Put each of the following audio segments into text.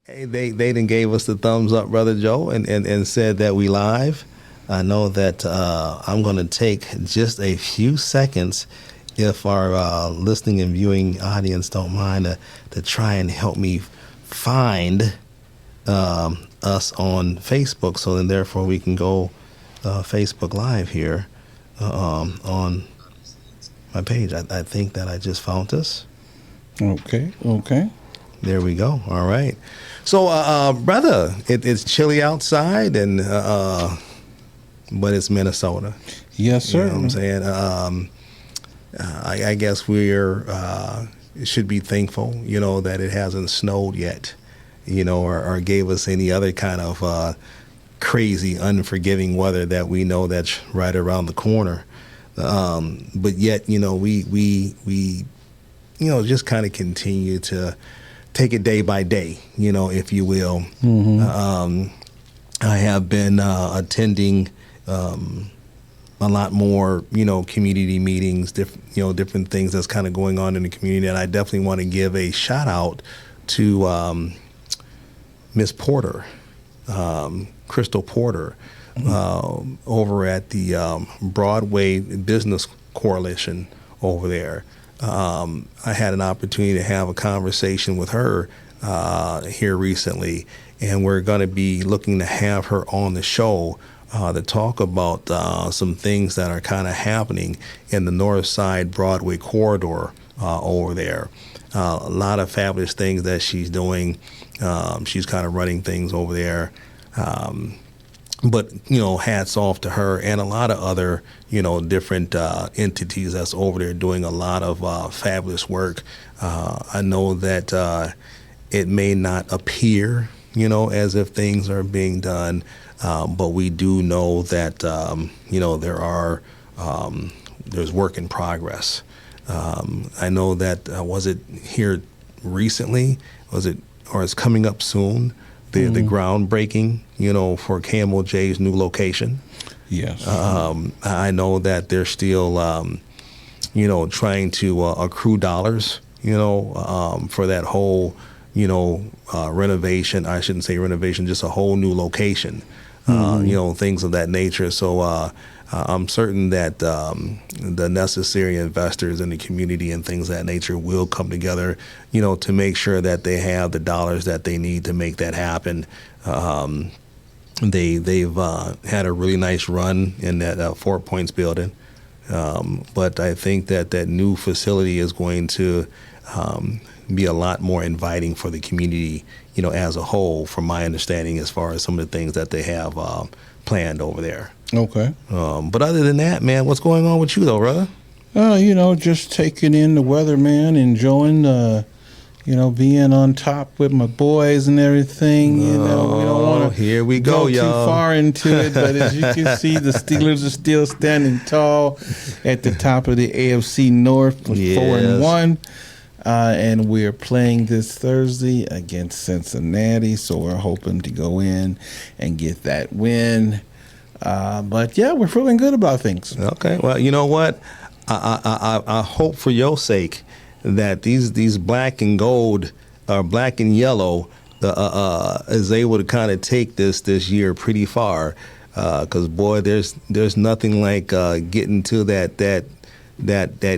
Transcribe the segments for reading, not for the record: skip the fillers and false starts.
Hey, they done gave us the thumbs up, Brother Joe, and said that we live. I know that I'm going to take just a few seconds, if our listening and viewing audience don't mind, to try and help me find us on Facebook, so then therefore we can go Facebook Live here on my page. I think that I just found us. Okay. There we go. All right. So, brother, it's chilly outside, and but it's Minnesota. Yes, sir. You know what I'm saying? I guess we're should be thankful, that it hasn't snowed yet, or gave us any other kind of crazy, unforgiving weather that we know that's right around the corner. But yet, we just kind of continue to take it day by day, if you will. Mm-hmm. I have been attending a lot more, community meetings, different things that's kind of going on in the community. And I definitely want to give a shout out to Miss Porter, Crystal Porter, over at the Broadway Business Coalition over there. I had an opportunity to have a conversation with her here recently, and we're going to be looking to have her on the show to talk about some things that are kind of happening in the North Side Broadway corridor over there. A lot of fabulous things that she's doing. She's kind of running things over there. But, hats off to her and a lot of other, different entities that's over there doing a lot of fabulous work. I know that it may not appear, as if things are being done, but we do know that, there's work in progress. I know that, was it here recently? Or it's coming up soon? The groundbreaking, for KMOJ's new location. Yes. I know that they're still, trying to accrue dollars, for that whole, renovation. I shouldn't say renovation, just a whole new location, things of that nature. So I'm certain that the necessary investors in the community and things of that nature will come together, to make sure that they have the dollars that they need to make that happen. They've had a really nice run in that Four Points building, but I think that new facility is going to be a lot more inviting for the community, as a whole, from my understanding, as far as some of the things that they have planned over there. Okay. But other than that, man, what's going on with you, though, brother? Just taking in the weather, man, enjoying, being on top with my boys and everything. We don't want to here we go, too y'all. far into it, but as you can see, the Steelers are still standing tall at the top of the AFC North with 4-1. And we're playing this Thursday against Cincinnati, so we're hoping to go in and get that win. But yeah, we're feeling good about things. Okay, well, you know what? I hope for your sake that these black and gold, or black and yellow, is able to kind of take this year pretty far. Because boy, there's nothing like getting to that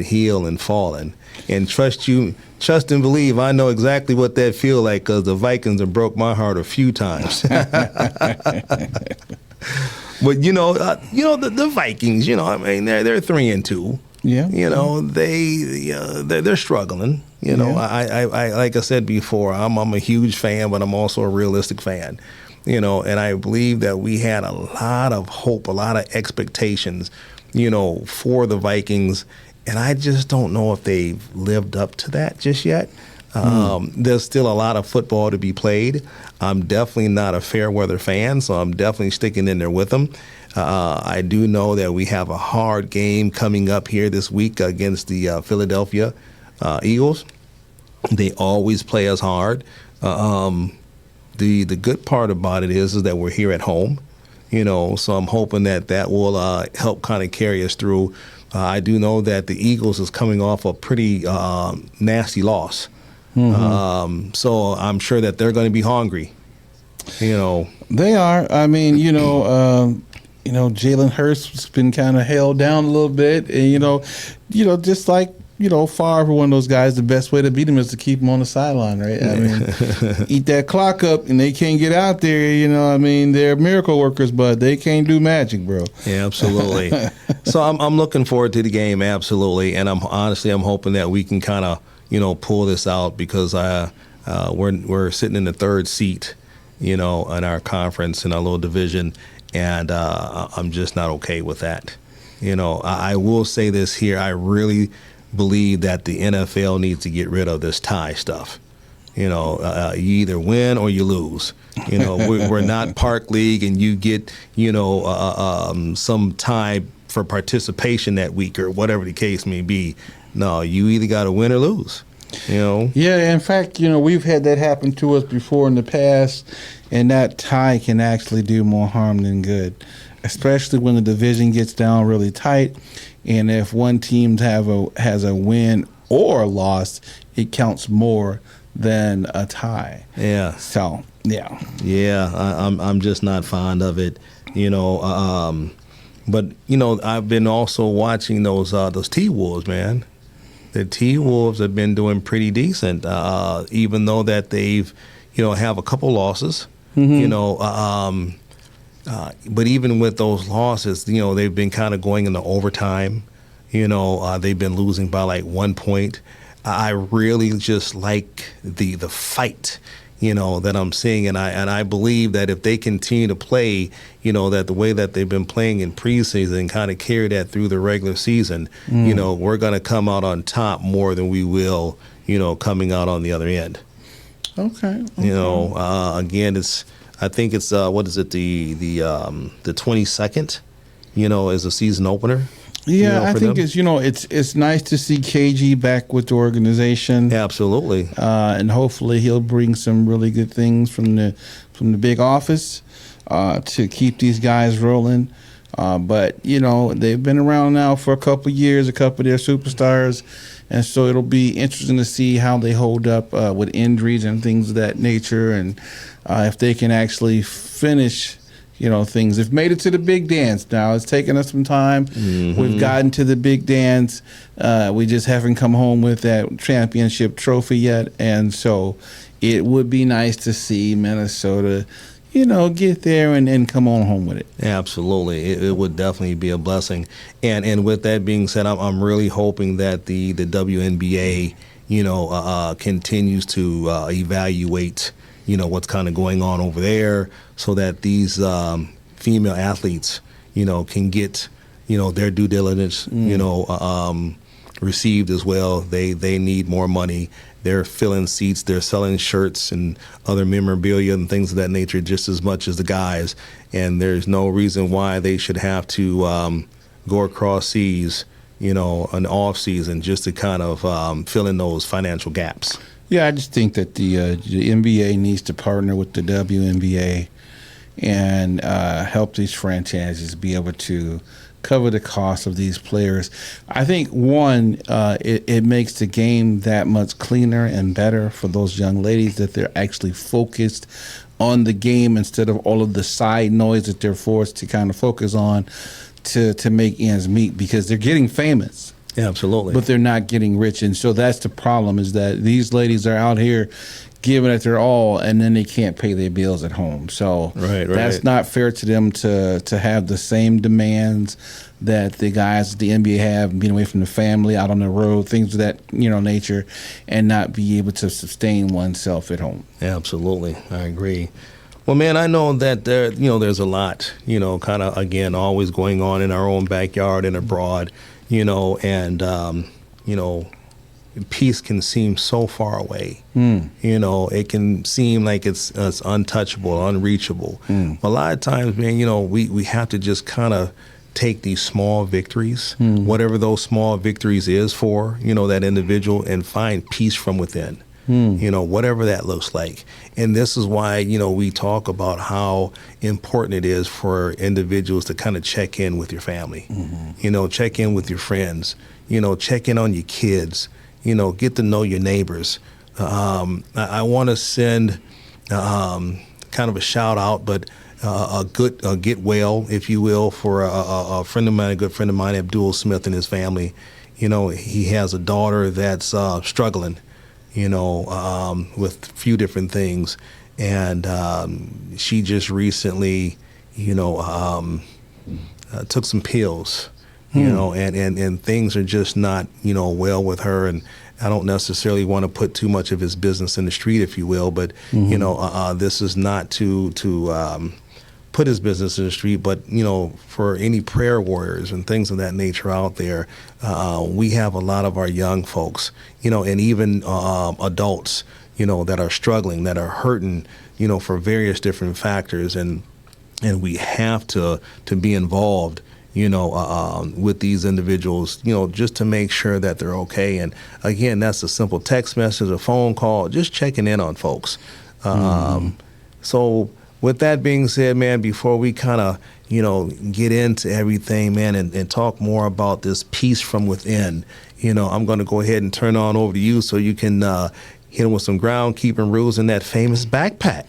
hill and falling. And trust and believe, I know exactly what that feel like, because the Vikings have broke my heart a few times. But the Vikings, they're 3-2. Yeah. They're struggling. I like I said before, I'm a huge fan, but I'm also a realistic fan. And I believe that we had a lot of hope, a lot of expectations, for the Vikings, and I just don't know if they've lived up to that just yet. There's still a lot of football to be played. I'm definitely not a fair weather fan, so I'm definitely sticking in there with them. I do know that we have a hard game coming up here this week against the Philadelphia Eagles. They always play us hard. The good part about it is that we're here at home, so I'm hoping that will help kind of carry us through. I do know that the Eagles is coming off a pretty nasty loss So I'm sure that they're going to be hungry. They are. I mean, Jalen Hurts has been kind of held down a little bit, and just like Favre, one of those guys, the best way to beat him is to keep him on the sideline, right? I mean, eat that clock up, and they can't get out there. They're miracle workers, but they can't do magic, bro. Yeah, absolutely. So I'm looking forward to the game, absolutely, and I'm hoping that we can kind of pull this out because we're sitting in the third seat, in our conference in our little division, and I'm just not okay with that. I will say this here: I really believe that the NFL needs to get rid of this tie stuff. You either win or you lose. We're not Park League, and you get some tie for participation that week or whatever the case may be. No, you either got to win or lose. Yeah, in fact, we've had that happen to us before in the past, and that tie can actually do more harm than good, especially when the division gets down really tight. And if one team has a win or a loss, it counts more than a tie. Yeah. So yeah. Yeah, I'm just not fond of it. But I've been also watching those T-Wolves, man. The T-Wolves have been doing pretty decent, even though that they've have a couple losses. But even with those losses, they've been kind of going into overtime. They've been losing by like 1 point. I really just like the fight, that I'm seeing, and I believe that if they continue to play, that the way that they've been playing in preseason and kind of carry that through the regular season, we're going to come out on top more than we will, coming out on the other end. Okay. Again, I think it's what is it, the 22nd, as a season opener. Yeah, I think it's nice to see KG back with the organization. Absolutely. And hopefully he'll bring some really good things from the big office to keep these guys rolling. But they've been around now for a couple of years, a couple of their superstars, and so it'll be interesting to see how they hold up with injuries and things of that nature, and if they can actually finish things. They've made it to the big dance now. It's taken us some time. We've gotten to the big dance. We just haven't come home with that championship trophy yet. And so it would be nice to see Minnesota, get there and come on home with it. Absolutely. It would definitely be a blessing. And with that being said, I'm really hoping that the WNBA, continues to evaluate what's kind of going on over there, so that these female athletes, can get, their due diligence, received as well. They need more money. They're filling seats. They're selling shirts and other memorabilia and things of that nature just as much as the guys. And there's no reason why they should have to go across seas, an off season just to kind of fill in those financial gaps. Yeah, I just think that the NBA needs to partner with the WNBA and help these franchises be able to cover the cost of these players. I think, one, it makes the game that much cleaner and better for those young ladies, that they're actually focused on the game instead of all of the side noise that they're forced to kind of focus on to make ends meet, because they're getting famous. Yeah, absolutely. But they're not getting rich. And so that's the problem, is that these ladies are out here giving it their all, and then they can't pay their bills at home. So that's not fair to them to have the same demands that the guys at the NBA have, being away from the family, out on the road, things of that nature, and not be able to sustain oneself at home. Absolutely. I agree. Well, man, I know that there's a lot, kind of, again, always going on in our own backyard and abroad. And peace can seem so far away. It can seem like it's untouchable, unreachable. A lot of times, man, we have to just kind of take these small victories, whatever those small victories is for, that individual, and find peace from within. Whatever that looks like. And this is why, we talk about how important it is for individuals to kind of check in with your family, check in with your friends, check in on your kids, get to know your neighbors, I want to send kind of a shout out, but a get well, if you will, for a friend of mine, a good friend of mine, Abdul Smith, and his family. You know, he has a daughter that's struggling, you know, with a few different things. And she just recently, you know, took some pills, you know, and things are just not, you know, well with her. And I don't necessarily want to put too much of his business in the street, if you will, but, you know, this is not to put his business in the street, but, you know, for any prayer warriors and things of that nature out there, we have a lot of our young folks, you know, and even adults, you know, that are struggling, that are hurting, you know, for various different factors. And we have to be involved, you know, with these individuals, you know, just to make sure that they're okay. And again, that's a simple text message, a phone call, just checking in on folks. So with that being said, man, before we kind of, you know, get into everything, man, and talk more about this peace from within, you know, I'm going to go ahead and turn on over to you so you can hit them with some groundkeeping rules in that famous backpack.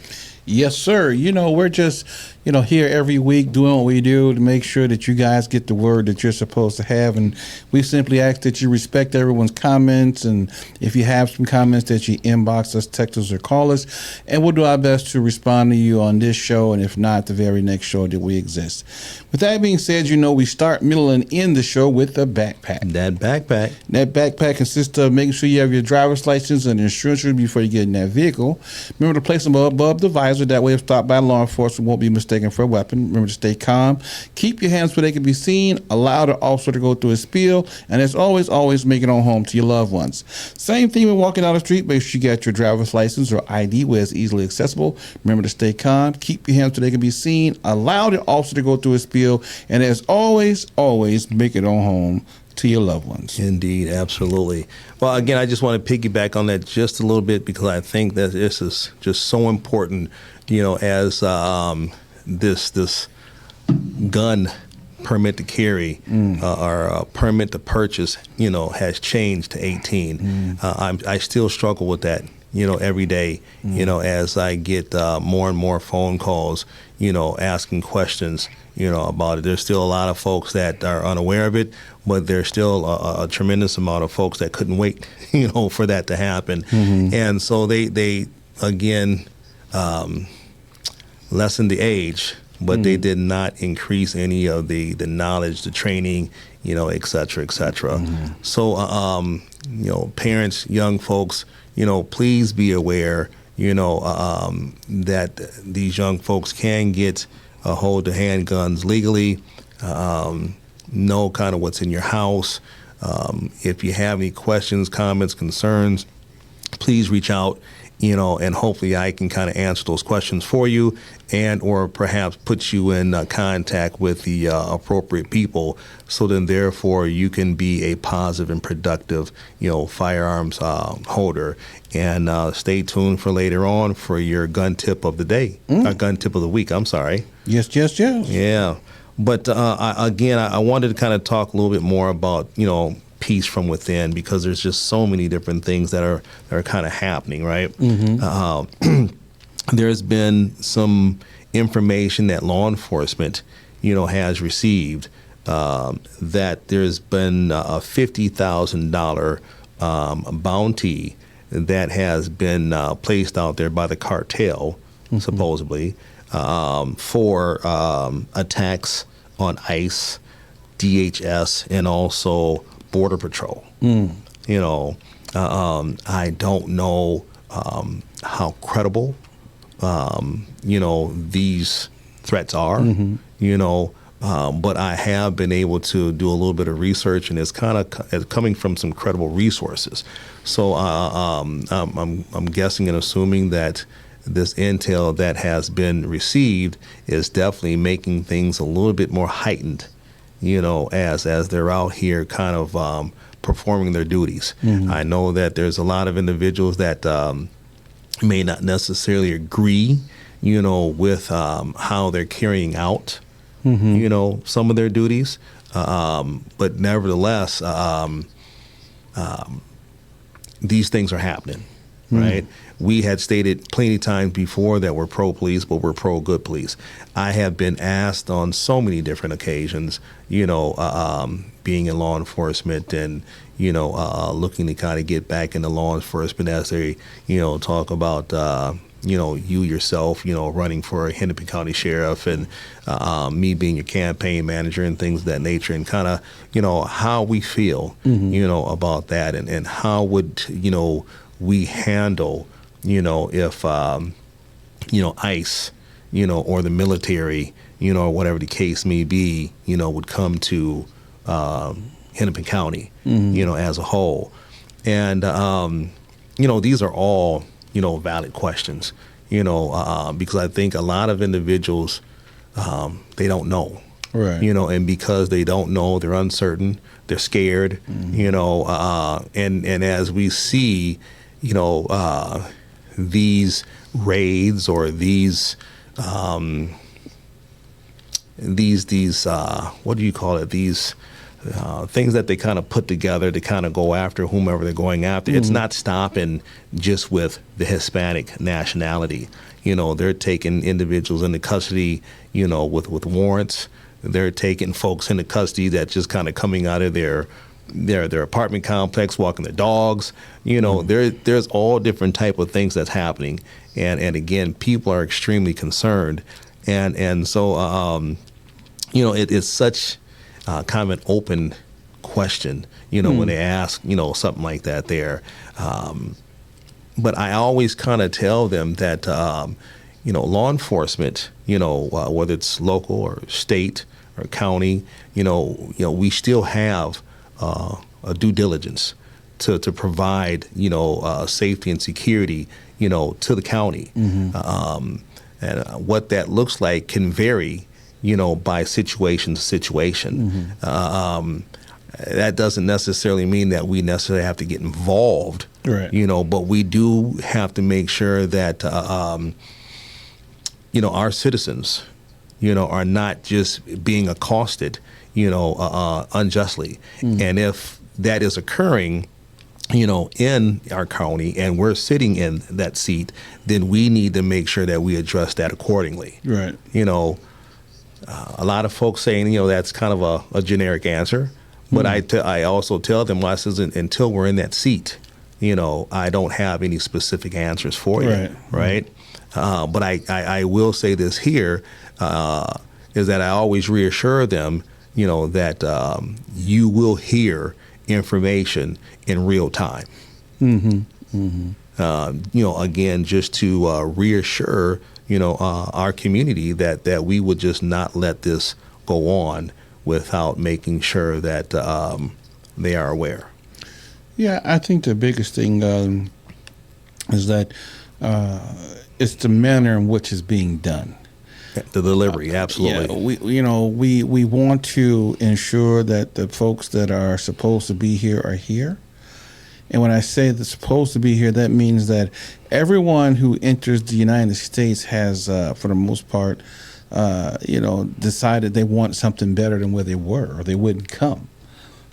Yes, sir. You know, we're just, you know, here every week doing what we do to make sure that you guys get the word that you're supposed to have. And we simply ask that you respect everyone's comments. And if you have some comments, that you inbox us, text us, or call us. And we'll do our best to respond to you on this show. And if not, the very next show that we exist. With that being said, you know, we start, middle, and end the show with a backpack. That backpack consists of making sure you have your driver's license and insurance before you get in that vehicle. Remember to place them above the visor. That way, if stopped by law enforcement, won't be mistaken for a weapon. Remember to stay calm. Keep your hands where they can be seen. Allow the officer to go through his spiel. And as always make it on home to your loved ones. Same thing when walking down the street. Make sure you got your driver's license or ID where it's easily accessible. Remember to stay calm. Keep your hands where they can be seen. Allow the officer to go through his spiel. And as always make it on home to your loved ones. Indeed, absolutely. Well, again, I just want to piggyback on that just a little bit because I think that this is just so important, you know, as this gun permit to carry or permit to purchase, you know, has changed to 18. I still struggle with that, you know, every day, you know, as I get more and more phone calls, you know, asking questions, you know, about it. There's still a lot of folks that are unaware of it, but there's still a tremendous amount of folks that couldn't wait, you know, for that to happen. And so they again, lessened the age, but they did not increase any of the knowledge, the training, you know, et cetera, et cetera. So, you know, parents, young folks, you know, please be aware, you know, that these young folks can get a hold of handguns legally, know kind of what's in your house. If you have any questions, comments, concerns, please reach out, you know, and hopefully I can kind of answer those questions for you and or perhaps put you in contact with the appropriate people so then therefore you can be a positive and productive, you know, firearms holder. And stay tuned for later on for your gun tip of the day, gun tip of the week, I'm sorry. Yes. Yeah. But I wanted to kind of talk a little bit more about, you know, peace from within because there's just so many different things that are kind of happening, right? There's been some information that law enforcement, you know, has received that there's been a $50,000 bounty that has been placed out there by the cartel, supposedly, for attacks on ICE, DHS, and also Border Patrol. You know, I don't know how credible, you know, these threats are, you know, but I have been able to do a little bit of research, and it's kind of coming from some credible resources. So I'm guessing and assuming that this intel that has been received is definitely making things a little bit more heightened, you know, as they're out here kind of performing their duties. I know that there's a lot of individuals that may not necessarily agree, you know, with how they're carrying out, you know, some of their duties. But nevertheless, these things are happening. right? We had stated plenty of times before that we're pro-police, but we're pro-good police. I have been asked on so many different occasions, being in law enforcement and, looking to kind of get back into law enforcement as they, talk about, you yourself, running for a Hennepin County Sheriff and me being your campaign manager and things of that nature, and kind of, how we feel, about that, and how would, we handle, if, ICE, or the military, or whatever the case may be, would come to Hennepin County, as a whole. And, these are all, valid questions, because I think a lot of individuals, they don't know. Right. And because they don't know, they're uncertain, they're scared, and as we see, these raids or these what do you call it? These things that they kind of put together to kind of go after whomever they're going after. It's not stopping just with the Hispanic nationality. They're taking individuals into custody, with warrants. They're taking folks into custody that just kind of coming out of their apartment complex, walking their dogs. There's all different type of things that's happening, and again, people are extremely concerned, and so it is such kind of an open question, when they ask, something like that there. But I always kind of tell them that law enforcement, whether it's local or state or county, we still have a due diligence to provide, safety and security, to the county. And what that looks like can vary, by situation to situation. That doesn't necessarily mean that we necessarily have to get involved, right? But we do have to make sure that, our citizens, are not just being accosted, unjustly. And if that is occurring, in our county and we're sitting in that seat, then we need to make sure that we address that accordingly. Right. A lot of folks saying, that's kind of a generic answer. But I also tell them, well, I says, until we're in that seat, I don't have any specific answers for you. Right. But I will say this here, is that I always reassure them, that you will hear information in real time. Again, just to reassure, our community that we would just not let this go on without making sure that they are aware. Yeah, I think the biggest thing is that it's the manner in which it's being done. The delivery, absolutely. We want to ensure that the folks that are supposed to be here are here. And when I say they're supposed to be here, that means that everyone who enters the United States has, for the most part, decided they want something better than where they were, or they wouldn't come,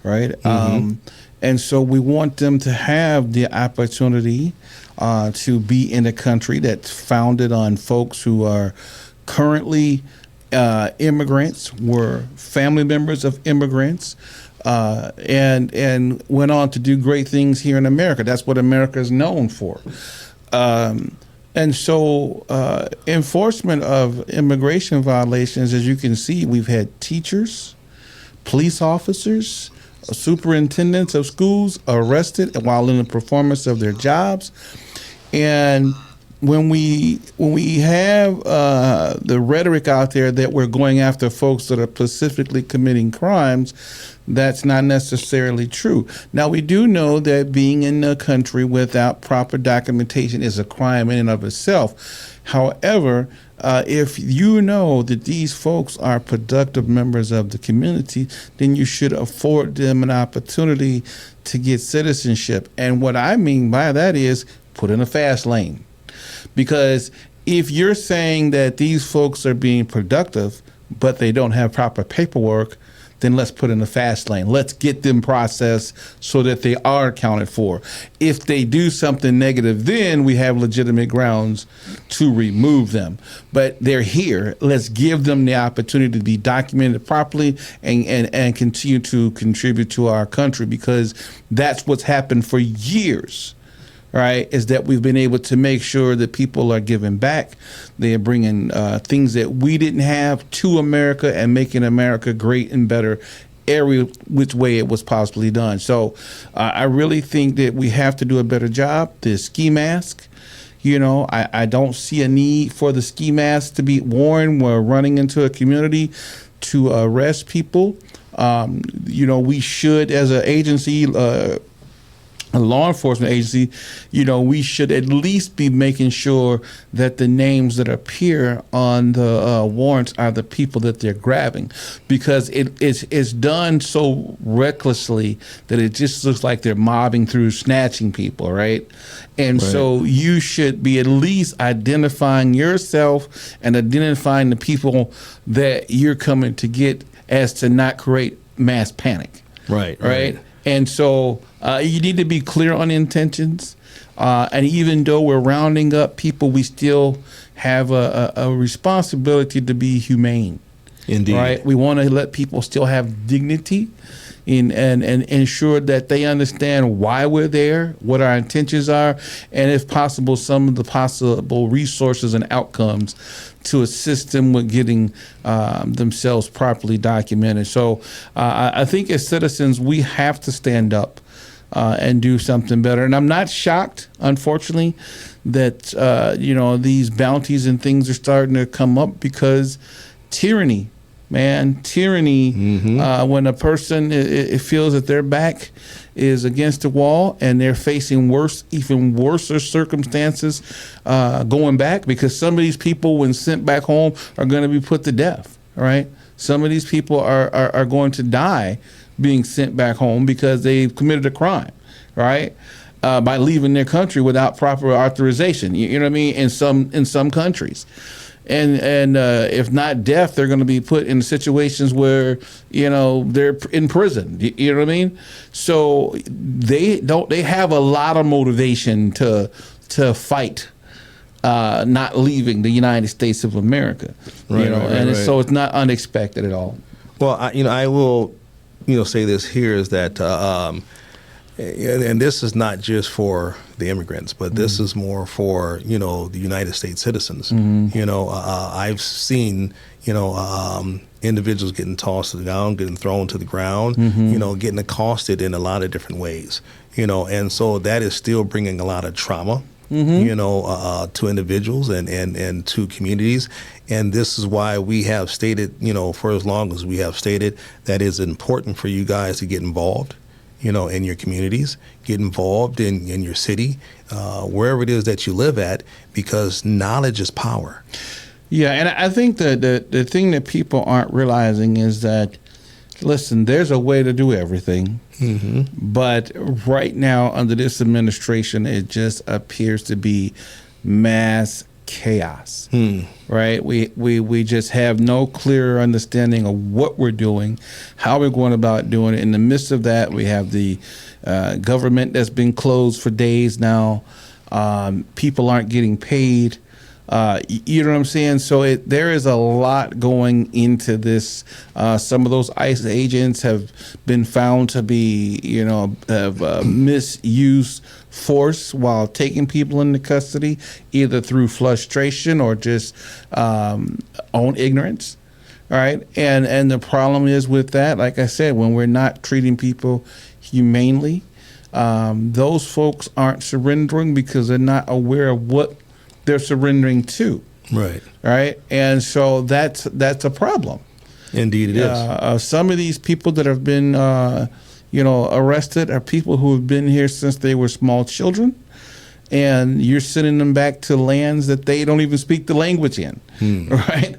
right? And so we want them to have the opportunity to be in a country that's founded on folks who are currently immigrants, were family members of immigrants, and went on to do great things here in America. That's what America is known for. And so enforcement of immigration violations, as you can see, we've had teachers, police officers, superintendents of schools arrested while in the performance of their jobs. And when we have the rhetoric out there that we're going after folks that are specifically committing crimes, that's not necessarily true. Now, we do know that being in a country without proper documentation is a crime in and of itself. However, if you know that these folks are productive members of the community, then you should afford them an opportunity to get citizenship. And what I mean by that is put in a fast lane. Because if you're saying that these folks are being productive, but they don't have proper paperwork, then let's put in the fast lane. Let's get them processed so that they are accounted for. If they do something negative, then we have legitimate grounds to remove them. But they're here. Let's give them the opportunity to be documented properly and continue to contribute to our country, because that's what's happened for years. Right, is that we've been able to make sure that people are giving back. They are bringing things that we didn't have to America and making America great and better every which way it was possibly done. So I really think that we have to do a better job. The ski mask, I don't see a need for the ski mask to be worn when we're running into a community to arrest people. We should, as an agency, a law enforcement agency, we should at least be making sure that the names that appear on the warrants are the people that they're grabbing, because it's done so recklessly that it just looks like they're mobbing through, snatching people, right? And so you should be at least identifying yourself and identifying the people that you're coming to get, as to not create mass panic. Right. And so you need to be clear on intentions. And even though we're rounding up people, we still have a responsibility to be humane. Indeed. Right. We want to let people still have dignity and ensure that they understand why we're there, what our intentions are, and if possible, some of the possible resources and outcomes to assist them with getting themselves properly documented. So I think as citizens, we have to stand up and do something better. And I'm not shocked, unfortunately, that these bounties and things are starting to come up, because tyranny. When a person it feels that their back is against the wall and they're facing even worse circumstances going back, because some of these people, when sent back home, are going to be put to death, right? Some of these people are going to die being sent back home because they've committed a crime, right? By leaving their country without proper authorization. You know what I mean? In some countries. And if not death, they're going to be put in situations where they're in prison. You know what I mean? So they have a lot of motivation to fight not leaving the United States of America. So it's not unexpected at all. Well, I will say this here is that. And this is not just for the immigrants, but this is more for, the United States citizens. I've seen, individuals getting tossed to the ground, getting thrown to the ground, getting accosted in a lot of different ways, and so that is still bringing a lot of trauma, to individuals and to communities. And this is why we have stated, for as long as we have stated, that it's important for you guys to get involved. In your communities, get involved in your city, wherever it is that you live at, because knowledge is power. Yeah, and I think that the thing that people aren't realizing is that, listen, there's a way to do everything, but right now under this administration, it just appears to be mass chaos. Right? We just have no clear understanding of what we're doing, how we're going about doing it. In the midst of that, we have the government that's been closed for days now. People aren't getting paid. You know what I'm saying? So there is a lot going into this. Some of those ICE agents have been found to be, have misused force while taking people into custody, either through frustration or just own ignorance. All right. And the problem is with that, like I said, when we're not treating people humanely, those folks aren't surrendering because they're not aware of what they're surrendering to. Right. And so that's a problem. Indeed it is. Some of these people that have been, arrested are people who have been here since they were small children. And you're sending them back to lands that they don't even speak the language in. Right.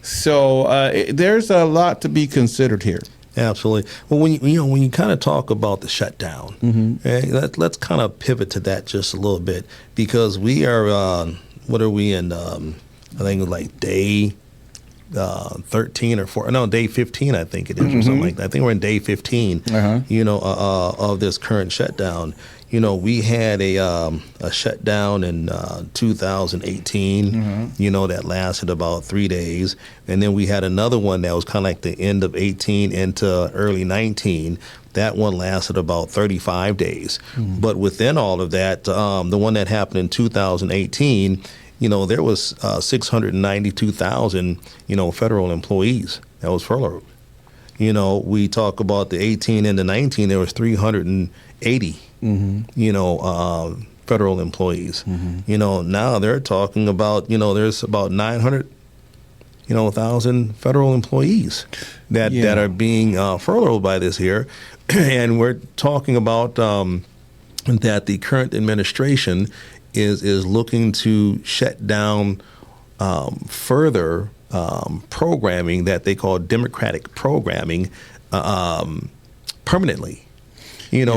So there's a lot to be considered here. Absolutely. Well, when you kind of talk about the shutdown, let's kind of pivot to that just a little bit, because we are what are we in? I think like day 13 or 4, no, day 15, I think it is, or something like that. I think we're in day 15, of this current shutdown. We had a shutdown in 2018, that lasted about 3 days. And then we had another one that was kind of like the end of 18 into early 19. That one lasted about 35 days. But within all of that, the one that happened in 2018, there was 692,000, federal employees that was furloughed. We talk about the 18 and the 19, there was 380, federal employees. Now they're talking about, there's about 900,000 federal employees that are being furloughed by this here. And we're talking about that the current administration is looking to shut down further programming that they call democratic programming permanently.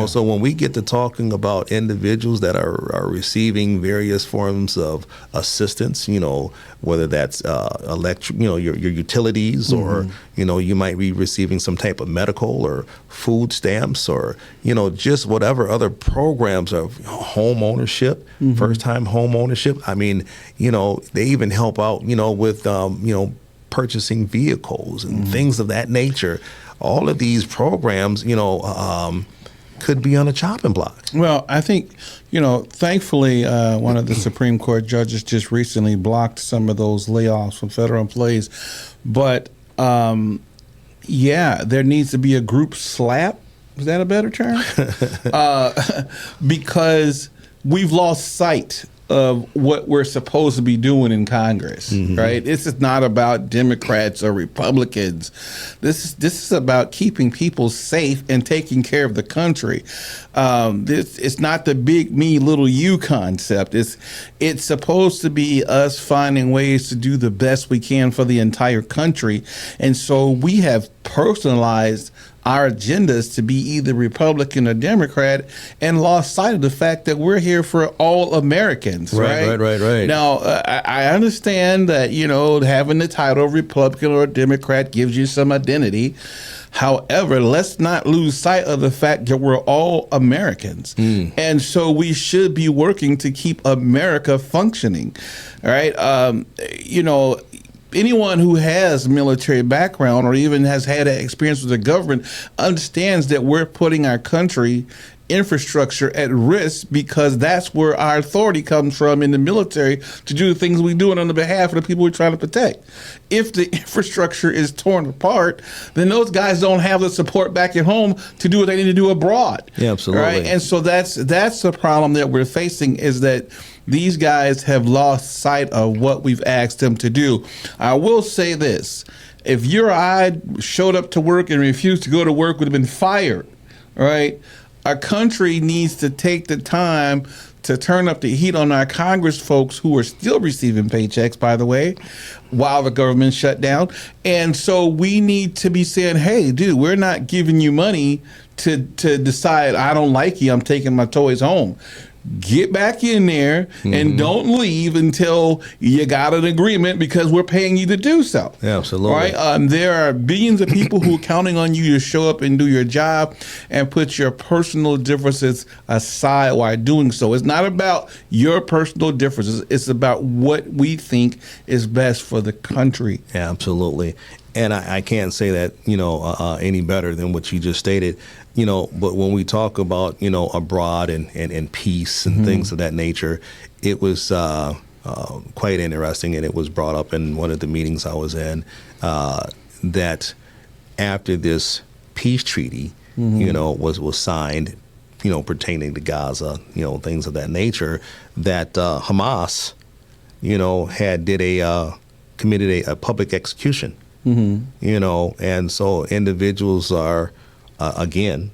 So when we get to talking about individuals that are receiving various forms of assistance, whether that's electric, your utilities, or you might be receiving some type of medical or food stamps, or just whatever other programs of home ownership, first time home ownership. I mean, they even help out, with purchasing vehicles and things of that nature. All of these programs, could be on a chopping block. Well, I think, thankfully, one of the Supreme Court judges just recently blocked some of those layoffs from federal employees. But, there needs to be a group slap. Is that a better term? Because we've lost sight of what we're supposed to be doing in Congress, right? This is not about Democrats or Republicans. This is about keeping people safe and taking care of the country. It's not the big me, little you concept. It's supposed to be us finding ways to do the best we can for the entire country. And so we have personalized our agendas to be either Republican or Democrat, and lost sight of the fact that we're here for all Americans. Right. Now, I understand that, having the title Republican or Democrat gives you some identity. However, let's not lose sight of the fact that we're all Americans. And so we should be working to keep America functioning. All right. Anyone who has military background or even has had an experience with the government understands that we're putting our country infrastructure at risk, because that's where our authority comes from in the military to do the things we do on the behalf of the people we're trying to protect. If the infrastructure is torn apart, then those guys don't have the support back at home to do what they need to do abroad. Yeah, absolutely. Right? And so that's the problem that we're facing, is that these guys have lost sight of what we've asked them to do. I will say this. If you or I showed up to work and refused to go to work, would have been fired, right? Our country needs to take the time to turn up the heat on our Congress folks who are still receiving paychecks, by the way, while the government shut down. And so we need to be saying, hey, dude, we're not giving you money to decide, I don't like you, I'm taking my toys home. Get back in there and don't leave until you got an agreement, because we're paying you to do so. Yeah, absolutely. Right? There are billions of people who are counting on you to show up and do your job and put your personal differences aside while doing so. It's not about your personal differences. It's about what we think is best for the country. Yeah, absolutely. And I can't say that, any better than what you just stated. But when we talk about, abroad and peace and things of that nature, it was quite interesting, and it was brought up in one of the meetings I was in, that after this peace treaty, was signed, pertaining to Gaza, things of that nature, that Hamas, committed a public execution. And so individuals are, again,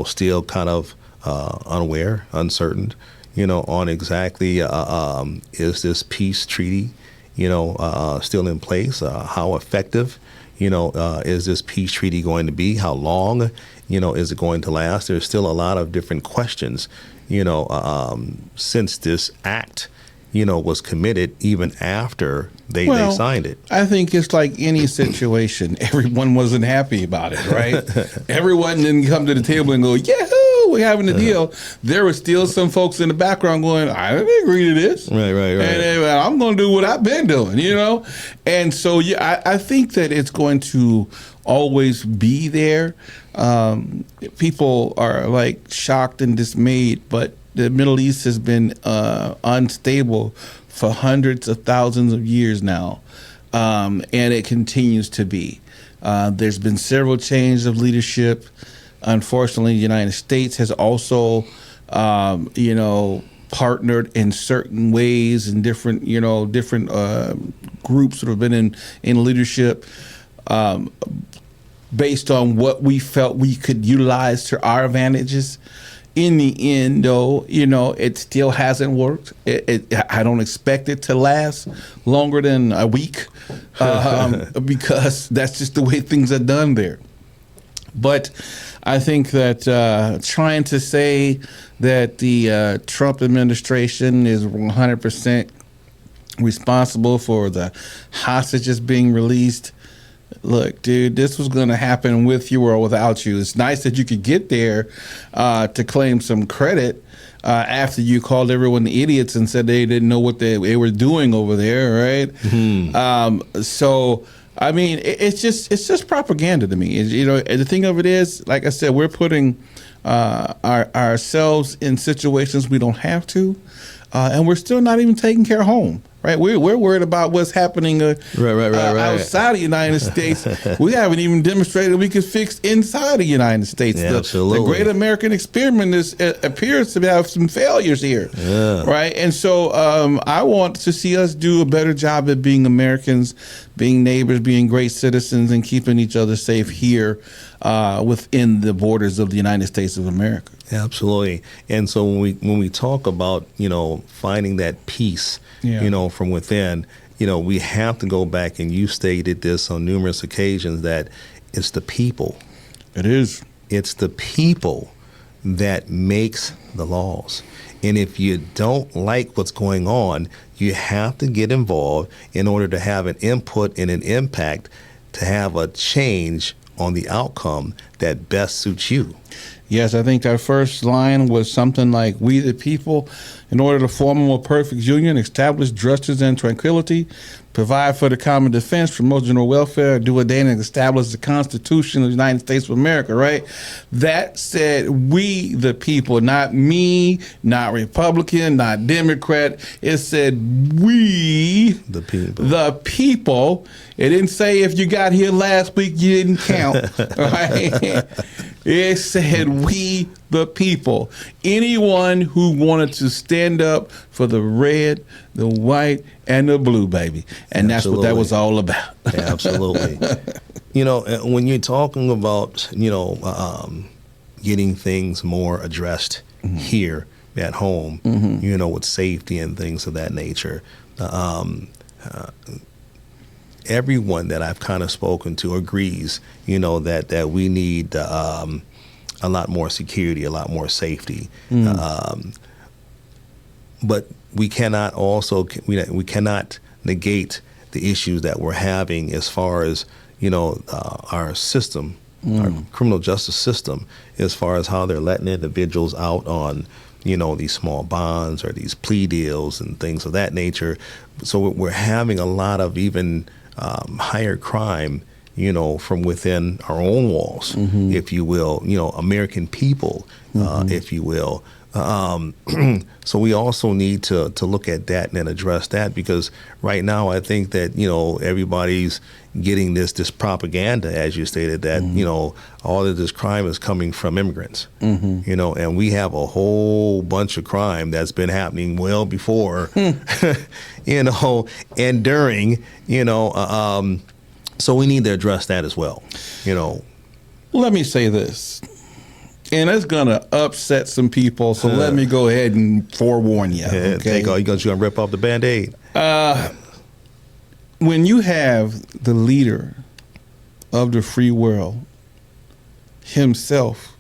still kind of unaware, uncertain, on exactly is this peace treaty, still in place? How effective, is this peace treaty going to be? How long, is it going to last? There's still a lot of different questions, since this act, was committed even after they signed it. I think it's like any situation. Everyone wasn't happy about it, right? Everyone didn't come to the table and go, yahoo, we're having a deal. There were still some folks in the background going, I didn't agree to this. Right. And I'm going to do what I've been doing, And so, I think that it's going to always be there. People are like shocked and dismayed, but the Middle East has been unstable for hundreds of thousands of years now, and it continues to be. There's been several changes of leadership. Unfortunately, the United States has also, partnered in certain ways in different groups that have been in leadership. Based on what we felt we could utilize to our advantages. In the end, though, it still hasn't worked. I don't expect it to last longer than a week because that's just the way things are done there. But I think that trying to say that the Trump administration is 100% responsible for the hostages being released. Look, dude, this was going to happen with you or without you. It's nice that you could get there to claim some credit after you called everyone idiots and said they didn't know what they were doing over there, right? Mm-hmm. So, I mean, it's just propaganda to me. The thing of it is, like I said, we're putting ourselves in situations we don't have to, and we're still not even taking care of home. Right, we're worried about what's happening outside the United States. We haven't even demonstrated we could fix inside the United States. Yeah, absolutely. The great American experiment appears to have some failures here, right? And so I want to see us do a better job at being Americans, being neighbors, being great citizens, and keeping each other safe here within the borders of the United States of America. Absolutely. And so when we talk about finding that peace, from within, we have to go back, and you stated this on numerous occasions, that it's the people. It is. It's the people that makes the laws. And if you don't like what's going on, you have to get involved in order to have an input and an impact to have a change on the outcome that best suits you. Yes, I think our first line was something like, we the people, in order to form a more perfect union, establish justice and tranquility, provide for the common defense, promote general welfare, do ordain and establish the Constitution of the United States of America, right? That said, we the people, not me, not Republican, not Democrat. It said, we the people. The people. It didn't say if you got here last week, you didn't count, right? It said, we the people. Anyone who wanted to stand up for the red, the white, and the blue, baby. And that's what that was all about. Absolutely. When you're talking about, getting things more addressed here at home, with safety and things of that nature, everyone that I've kind of spoken to agrees, that we need a lot more security, a lot more safety. But we cannot we cannot negate the issues that we're having as far as, our system, our criminal justice system, as far as how they're letting individuals out on, these small bonds or these plea deals and things of that nature. So we're having a lot of even higher crime, from within our own walls, if you will, American people, if you will. So we also need to look at that and address that, because right now I think that, everybody's getting this propaganda, as you stated, that, all of this crime is coming from immigrants, and we have a whole bunch of crime that's been happening well before, and during, so we need to address that as well, Let me say this, and it's going to upset some people, so let me go ahead and forewarn you. Okay? You're going to rip off the Band-Aid. When you have the leader of the free world himself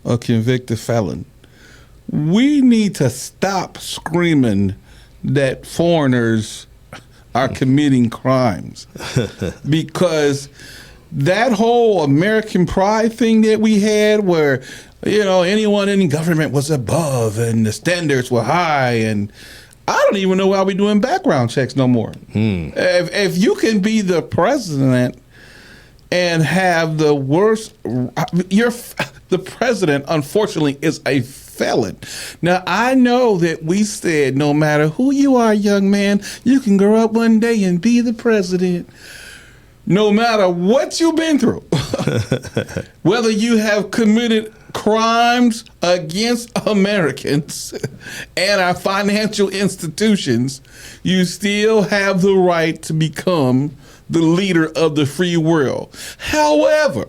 a convicted felon, we need to stop screaming that foreigners are committing crimes. Because that whole American pride thing that we had, where, you know, anyone in government was above and the standards were high, and I don't even know why we're doing background checks no more. If you can be the president and have the worst, the president, unfortunately, is a felon. Now, I know that we said no matter who you are, young man, you can grow up one day and be the president. No matter what you've been through, whether you have committed crimes against Americans and our financial institutions, you still have the right to become the leader of the free world. However,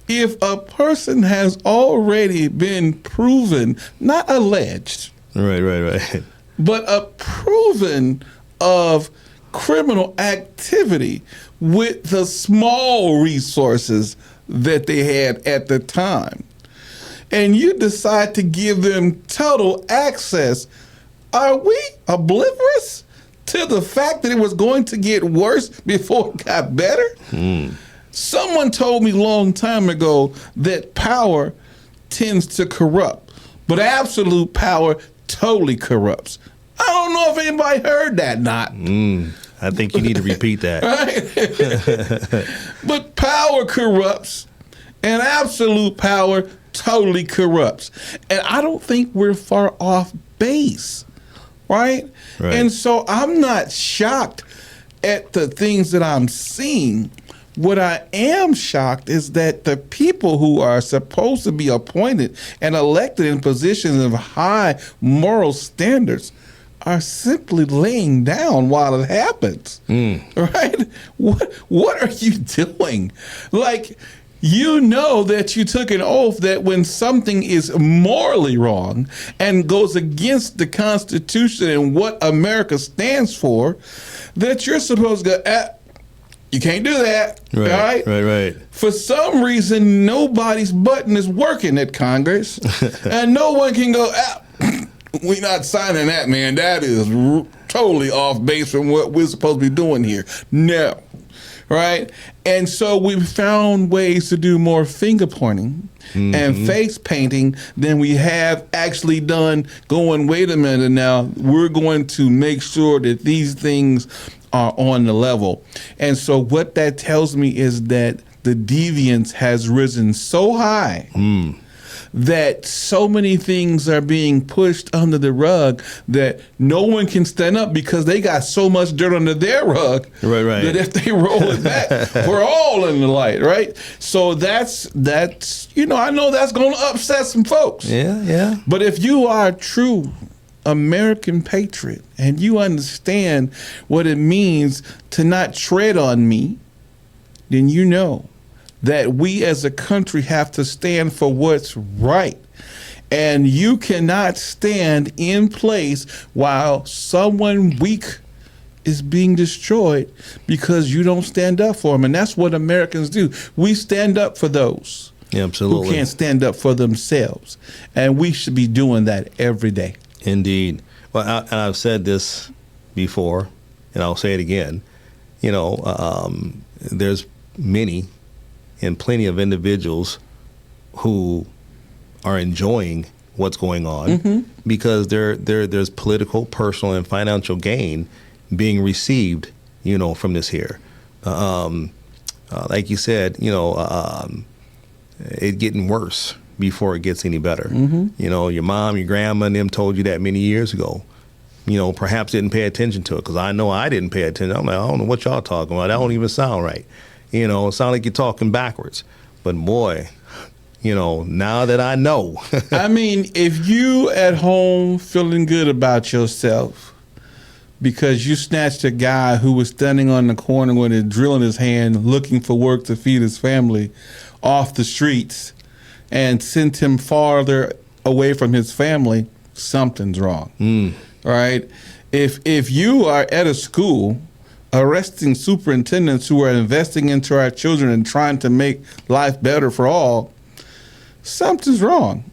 if a person has already been proven, not alleged, Right. but proven of criminal activity with the small resources that they had at the time, and you decide to give them total access, are we oblivious to the fact that it was going to get worse before it got better? Someone told me a long time ago that power tends to corrupt, but absolute power totally corrupts. I don't know if anybody heard that. Not. I think you need to repeat that. Right? But power corrupts, and absolute power totally corrupts. And I don't think we're far off base, right? And so I'm not shocked at the things that I'm seeing. What I am shocked is that the people who are supposed to be appointed and elected in positions of high moral standards are simply laying down while it happens. Right? What are you doing? Like, you know that you took an oath that when something is morally wrong and goes against the Constitution and what America stands for, that you're supposed to go, you can't do that. Right. For some reason, nobody's button is working at Congress, and no one can go, we're not signing that, man. That is totally off base from what we're supposed to be doing here. No. Right? And so we've found ways to do more finger pointing and face painting than we have actually done going, wait a minute now, we're going to make sure that these things are on the level. And so what that tells me is that the deviance has risen so high that so many things are being pushed under the rug that no one can stand up because they got so much dirt under their rug that if they roll it back, we're all in the light, right? So that's you know, I know that's going to upset some folks. Yeah. But if you are a true American patriot and you understand what it means to not tread on me, then you know that we as a country have to stand for what's right. And you cannot stand in place while someone weak is being destroyed because you don't stand up for them. And that's what Americans do. We stand up for those who can't stand up for themselves. And we should be doing that every day. Indeed. Well, and I've said this before, and I'll say it again. You know, there's many and plenty of individuals who are enjoying what's going on because there's political, personal, and financial gain being received, you know, from this here. Like you said, you know, it getting worse before it gets any better. You know, your mom, your grandma, and them told you that many years ago. You know, perhaps didn't pay attention to it because I know I didn't pay attention. I'm like, I don't know what y'all talking about. That don't even sound right. You know, it sounds like you're talking backwards. But boy, you know, now that I know. I mean, if you at home feeling good about yourself because you snatched a guy who was standing on the corner with a drill in his hand looking for work to feed his family off the streets and sent him farther away from his family, something's wrong. Right? If you are at a school arresting superintendents who are investing into our children and trying to make life better for all, something's wrong.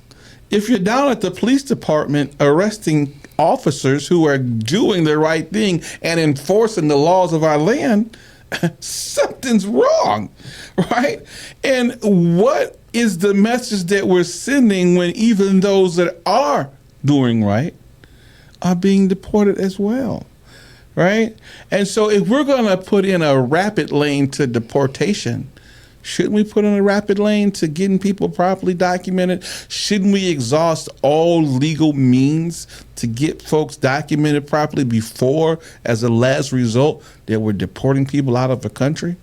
If you're down at the police department arresting officers who are doing the right thing and enforcing the laws of our land, something's wrong, right? And what is the message that we're sending when even those that are doing right are being deported as well, right? And so if we're going to put in a rapid lane to deportation, shouldn't we put in a rapid lane to getting people properly documented? Shouldn't we exhaust all legal means to get folks documented properly before, as a last result, that we're deporting people out of the country?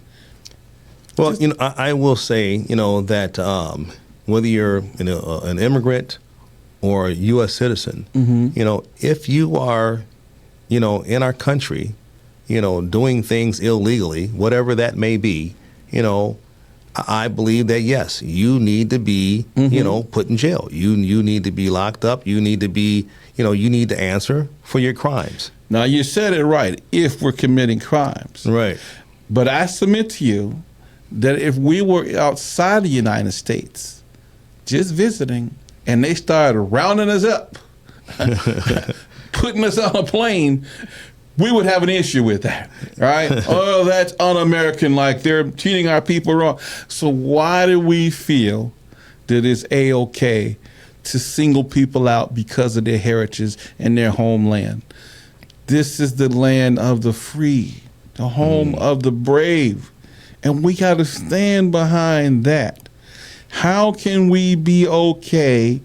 Well, I will say, that whether you're an immigrant or a U.S. citizen, if you are, in our country, doing things illegally, whatever that may be, I believe that, yes, you need to be, put in jail. You need to be locked up. You need to be, you need to answer for your crimes. Now, you said it right, if we're committing crimes. Right. But I submit to you that if we were outside the United States, just visiting, and they started rounding us up, putting us on a plane, we would have an issue with that, right? Oh, that's un-American, like they're treating our people wrong. So why do we feel that it's A-OK to single people out because of their heritage and their homeland? This is the land of the free, the home of the brave, and we got to stand behind that. How can we be okay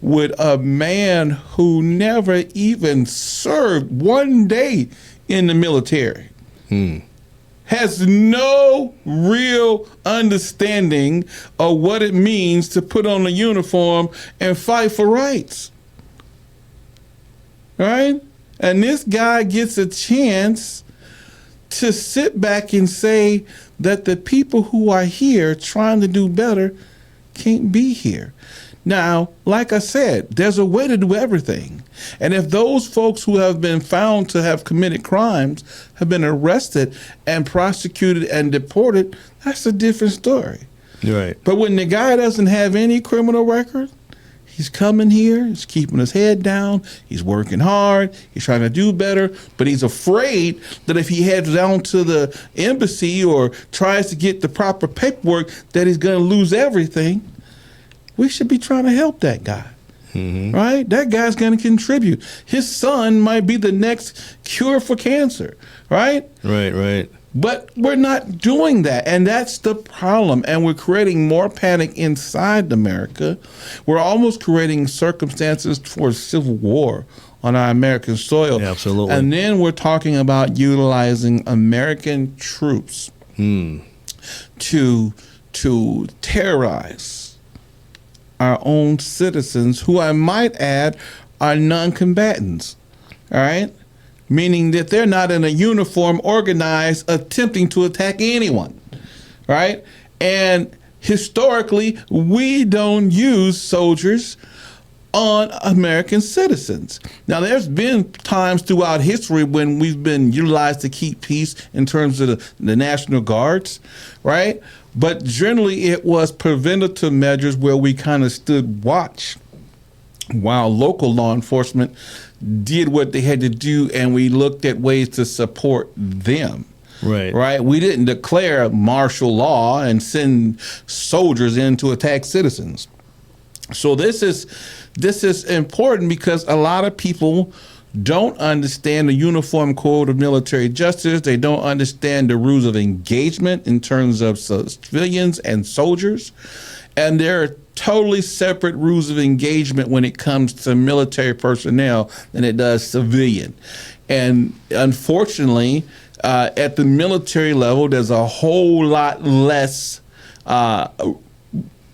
with a man who never even served one day in the military, has no real understanding of what it means to put on a uniform and fight for rights, right? And this guy gets a chance to sit back and say that the people who are here trying to do better can't be here. Now, like I said, there's a way to do everything. And if those folks who have been found to have committed crimes have been arrested and prosecuted and deported, that's a different story. Right. But when the guy doesn't have any criminal record, he's coming here, he's keeping his head down, he's working hard, he's trying to do better, but he's afraid that if he heads down to the embassy or tries to get the proper paperwork, that he's going to lose everything. We should be trying to help that guy, right? That guy's going to contribute. His son might be the next cure for cancer, right? Right. But we're not doing that, and that's the problem. And we're creating more panic inside America. We're almost creating circumstances for civil war on our American soil. Yeah, absolutely. And then we're talking about utilizing American troops to terrorize our own citizens, who I might add are non-combatants, all right? Meaning that they're not in a uniform, organized, attempting to attack anyone, right? And historically, we don't use soldiers on American citizens. Now, there's been times throughout history when we've been utilized to keep peace in terms of the National Guards, right? But generally, it was preventative measures where we kind of stood watch while local law enforcement did what they had to do, and we looked at ways to support them. Right. We didn't declare martial law and send soldiers in to attack citizens. So this is important because a lot of people don't understand the Uniform Code of Military Justice. They don't understand the rules of engagement in terms of civilians and soldiers. And there are totally separate rules of engagement when it comes to military personnel than it does civilian. And unfortunately, at the military level, there's a whole lot less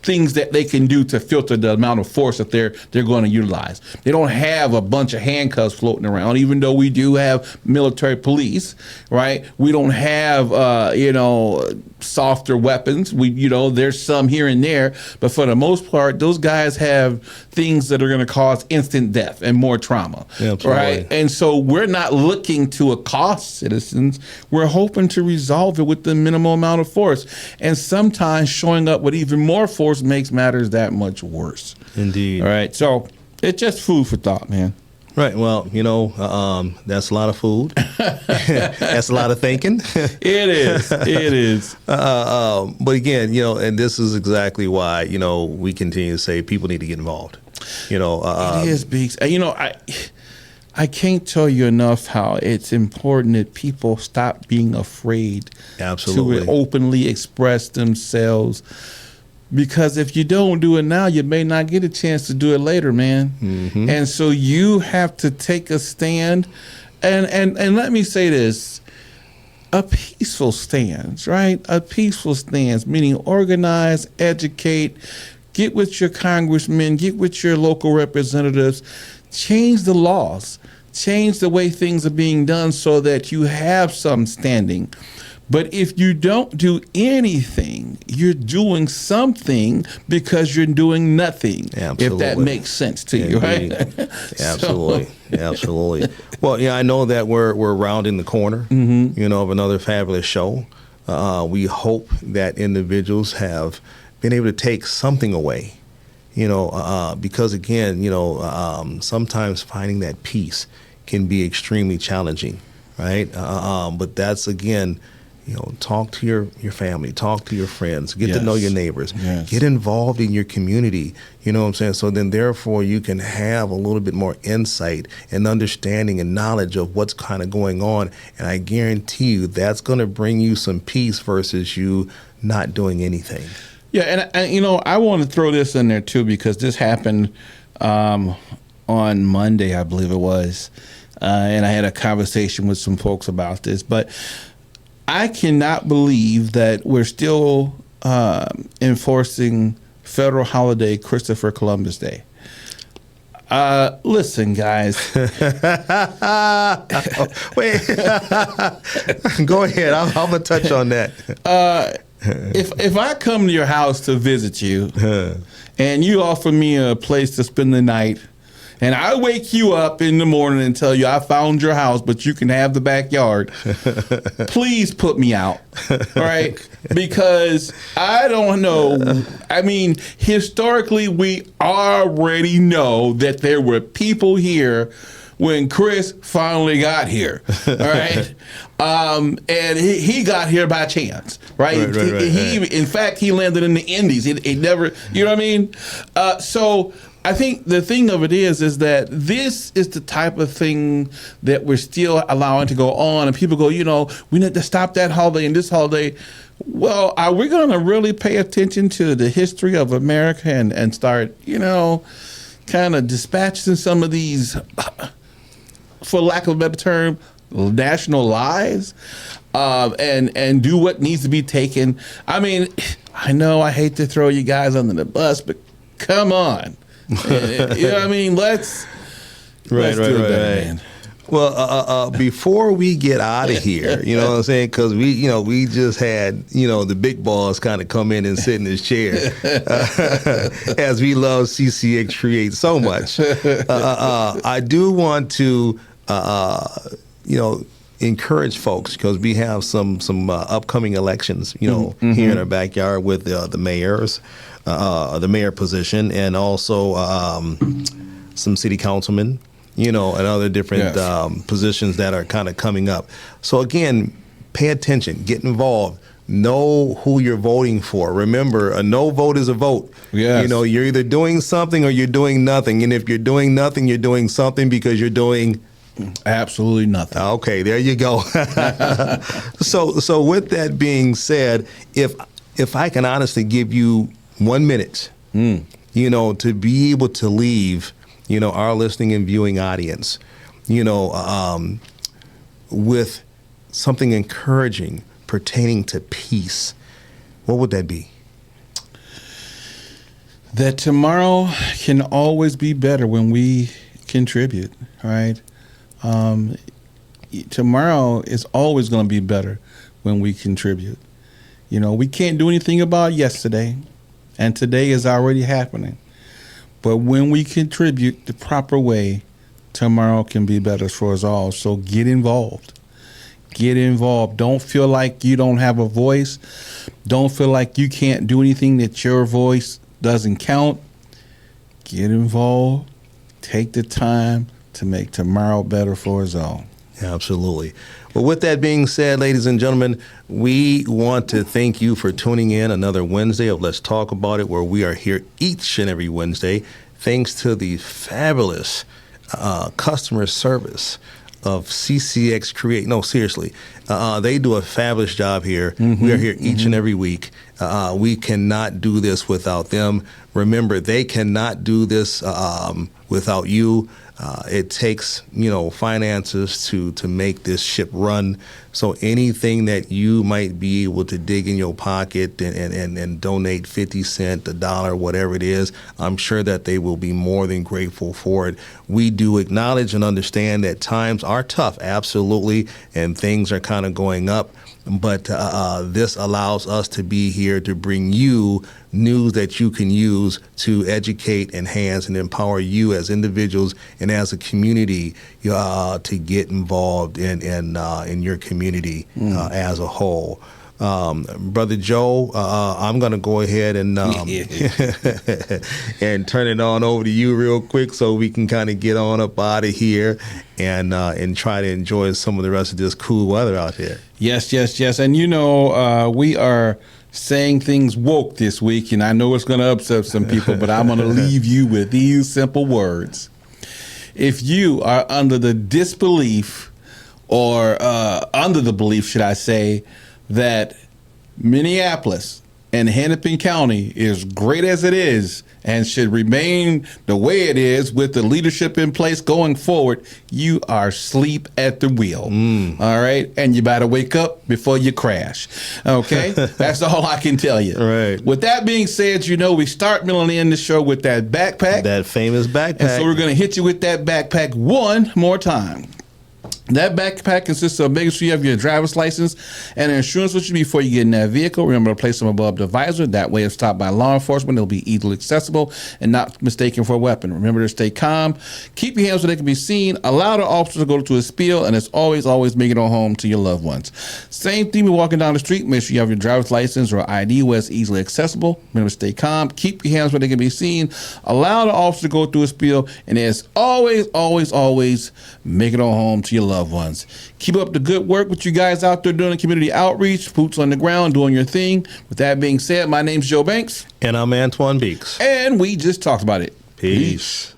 things that they can do to filter the amount of force that they're going to utilize. They don't have a bunch of handcuffs floating around, even though we do have military police, right? We don't have, softer weapons. There's some here and there, but for the most part, those guys have things that are going to cause instant death and more trauma, right? And so we're not looking to accost citizens. We're hoping to resolve it with the minimal amount of force. And sometimes showing up with even more force makes matters that much worse. Indeed. All right. So it's just food for thought, man. Right. Well, that's a lot of food. That's a lot of thinking. It is. It is. But again, and this is exactly why, we continue to say people need to get involved. It is, Beeks. I can't tell you enough how it's important that people stop being afraid Absolutely. to openly express themselves. Because if you don't do it now, you may not get a chance to do it later, man. Mm-hmm. And so you have to take a stand. And let me say this, a peaceful stance, right? A peaceful stance, meaning organize, educate, get with your congressmen, get with your local representatives, change the laws, change the way things are being done so that you have some standing. But if you don't do anything, you're doing something because you're doing nothing. Absolutely. If that makes sense to you, right? Absolutely. Absolutely. Well, I know that we're rounding the corner, of another fabulous show. We hope that individuals have been able to take something away, because again, sometimes finding that peace can be extremely challenging, right? But that's, again, talk to your family, talk to your friends, get to know your neighbors, get involved in your community, you know what I'm saying? So then therefore you can have a little bit more insight and understanding and knowledge of what's kind of going on. And I guarantee you that's going to bring you some peace versus you not doing anything. Yeah, and I want to throw this in there too, because this happened on Monday, I believe it was, and I had a conversation with some folks about this, but I cannot believe that we're still enforcing federal holiday Christopher Columbus Day. Listen, guys. Wait. Go ahead. I'm going to touch on that. If I come to your house to visit you and you offer me a place to spend the night, and I wake you up in the morning and tell you I found your house, but you can have the backyard, please put me out, all right? Because I don't know. I mean, historically, we already know that there were people here when Chris finally got here, all right? And he got here by chance, right? In fact, he landed in the Indies. He never, you know what I mean? So I think the thing of it is that this is the type of thing that we're still allowing to go on. And people go, we need to stop that holiday and this holiday. Well, are we going to really pay attention to the history of America and start, kind of dispatching some of these, for lack of a better term, national lies, and do what needs to be taken? I mean, I know I hate to throw you guys under the bus, but come on. You know what I mean? Let's do it better, man. Well, before we get out of here, you know what I'm saying? Because we just had, the big boss kind of come in and sit in his chair as we love CCX Create so much. I do want to, encourage folks, because we have some upcoming elections, here in our backyard with the mayors, the mayor position, and also some city councilmen, and other different positions that are kind of coming up. So again, pay attention, get involved, know who you're voting for. Remember, a no vote is a vote. Yes. You're either doing something or you're doing nothing. And if you're doing nothing, you're doing something because you're doing absolutely nothing. Okay, there you go. So with that being said, if I can honestly give you 1 minute, to be able to leave, our listening and viewing audience, with something encouraging pertaining to peace, what would that be? That tomorrow can always be better when we contribute, right? Tomorrow is always going to be better when we contribute. We can't do anything about yesterday, and today is already happening. But when we contribute the proper way, tomorrow can be better for us all. So get involved. Get involved. Don't feel like you don't have a voice. Don't feel like you can't do anything, that your voice doesn't count. Get involved. Take the time. to make tomorrow better for us all. Absolutely. Well, with that being said, ladies and gentlemen, we want to thank you for tuning in another Wednesday of Let's Talk About It, where we are here each and every Wednesday, thanks to the fabulous customer service of CCX Create. No, seriously, they do a fabulous job here. We are here each and every week. We cannot do this without them. Remember, they cannot do this without you. It takes, finances to make this ship run. So anything that you might be able to dig in your pocket and donate 50 cents, $1, whatever it is, I'm sure that they will be more than grateful for it. We do acknowledge and understand that times are tough, absolutely, and things are kind of going up. But this allows us to be here to bring you news that you can use to educate, enhance, and empower you as individuals and as a community to get involved in your community as a whole. Brother Joe, I'm going to go ahead and and turn it on over to you real quick so we can kind of get on up out of here and try to enjoy some of the rest of this cool weather out here. Yes. And we are saying things woke this week, and I know it's going to upset some people, but I'm going to leave you with these simple words. If you are under the disbelief or under the belief, should I say, that Minneapolis and Hennepin County is great as it is and should remain the way it is with the leadership in place going forward, you are asleep at the wheel. All right? And you better wake up before you crash. Okay? That's all I can tell you. Right. With that being said, we start middle and end the show with that backpack. That famous backpack. And so we're going to hit you with that backpack one more time. That backpack consists of making sure you have your driver's license and insurance with you before you get in that vehicle. Remember to place them above the visor. That way, if stopped by law enforcement, it'll be easily accessible and not mistaken for a weapon. Remember to stay calm. Keep your hands where they can be seen. Allow the officer to go to a spiel, and it's always make it on home to your loved ones. Same thing when walking down the street. Make sure you have your driver's license or ID where it's easily accessible. Remember to stay calm. Keep your hands where they can be seen. Allow the officer to go through a spiel, and it's always make it on home to your loved ones. Keep up the good work with you guys out there doing community outreach, boots on the ground, doing your thing. With that being said, my name's Joe Banks. And I'm Anthijuan Beeks. And we just talked about it. Peace.